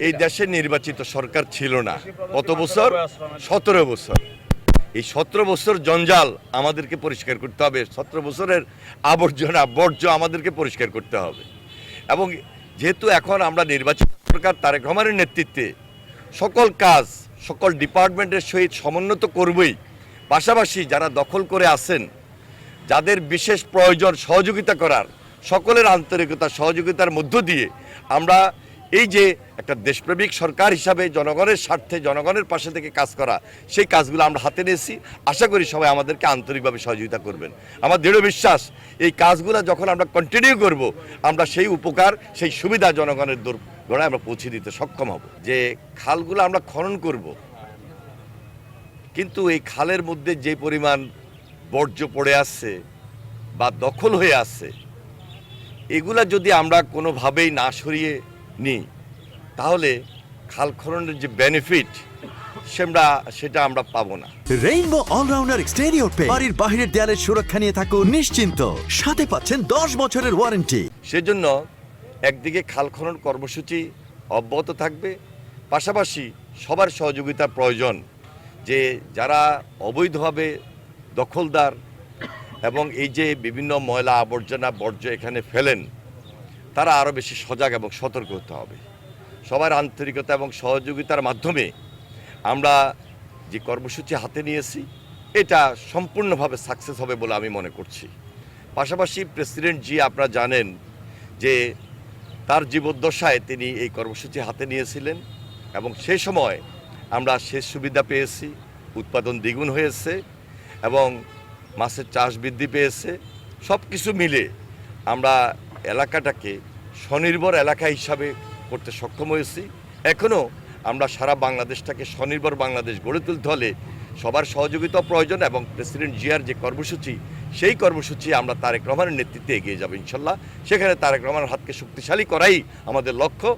এই দেশে নির্বাচিত সরকার ছিল না কত বছর? 17 বছর। এই 17 বছর জঞ্জাল আমাদেরকে পরিষ্কার করতে হবে, 17 বছরের আবর্জনা বর্জ্য আমাদেরকে পরিষ্কার করতে হবে। এবং যেহেতু এখন আমরা নির্বাচিত সরকার তারেক রহমানের নেতৃত্বে সকল কাজ সকল ডিপার্টমেন্টের সহিত সমন্বিত করবই, পাশাপাশি যারা দখল করে আছেন যাদের বিশেষ প্রয়োজন সহযোগিতা করার সকলের আন্তরিকতা সহযোগিতার মধ্য দিয়ে আমরা এই যে একটা দেশপ্রেমিক সরকার হিসাবে জনগণের স্বার্থে জনগণের পাশে থেকে কাজ করা সেই কাজগুলো আমরা হাতে নিয়েছি। আশা করি সবাই আমাদেরকে আন্তরিকভাবে সহযোগিতা করবেন। আমার দৃঢ় বিশ্বাস এই কাজগুলো যখন আমরা কন্টিনিউ করব আমরা সেই উপকার সেই সুবিধা জনগণের দোরগোড়ায় আমরা পৌঁছে দিতে সক্ষম হব। যে খালগুলো আমরা খনন করব, কিন্তু এই খালের মধ্যে যে পরিমাণ বর্জ্য পড়ে আসছে বা দখল হয়ে আসছে এগুলা যদি আমরা কোনোভাবেই না সরিয়ে নিই তাহলে খাল খননের যে বেনিফিট সেটা আমরা পাবো না। রেইনবো অলরাউন্ডার এক্সটেরিয়র পেইন্ট বাড়ির বাহিরের দেয়ালের সুরক্ষা নিয়ে থাকুন নিশ্চিন্ত, সাথে পাচ্ছেন 10 বছরের ওয়ারেন্টি। সেজন্য একদিকে খাল খনন কর্মসূচি অব্যাহত থাকবে, পাশাপাশি সবার সহযোগিতার প্রয়োজন। যে যারা অবৈধভাবে দখলদার এবং এই যে বিভিন্ন ময়লা আবর্জনা বর্জ্য এখানে ফেলেন তারা আরও বেশি সজাগ এবং সতর্ক হতে হবে। সবার আন্তরিকতা এবং সহযোগিতার মাধ্যমে আমরা যে কর্মসূচি হাতে নিয়েছি এটা সম্পূর্ণভাবে সাকসেস হবে বলে আমি মনে করছি। পাশাপাশি প্রেসিডেন্ট জি আপনারা জানেন যে তার জীবদ্দশায় তিনি এই কর্মসূচি হাতে নিয়েছিলেন এবং সেই সময় আমরা সেচ সুবিধা পেয়েছি, উৎপাদন দ্বিগুণ হয়েছে এবং মাছের চাষ বৃদ্ধি পেয়েছে। সব কিছু মিলে আমরা এলাকাটাকে স্বনির্ভর এলাকা হিসাবে করতে সক্ষম হয়েছি। এখনও আমরা সারা বাংলাদেশটাকে স্বনির্ভর বাংলাদেশ গড়ে তুলতে হলে সবার সহযোগিতা প্রয়োজন এবং প্রেসিডেন্ট জিয়ার যে কর্মসূচি সেই কর্মসূচি আমরা তারেক রহমানের নেতৃত্বে এগিয়ে যাব ইনশাল্লাহ। সেখানে তারেক রহমানের হাতকে শক্তিশালী করাই আমাদের লক্ষ্য।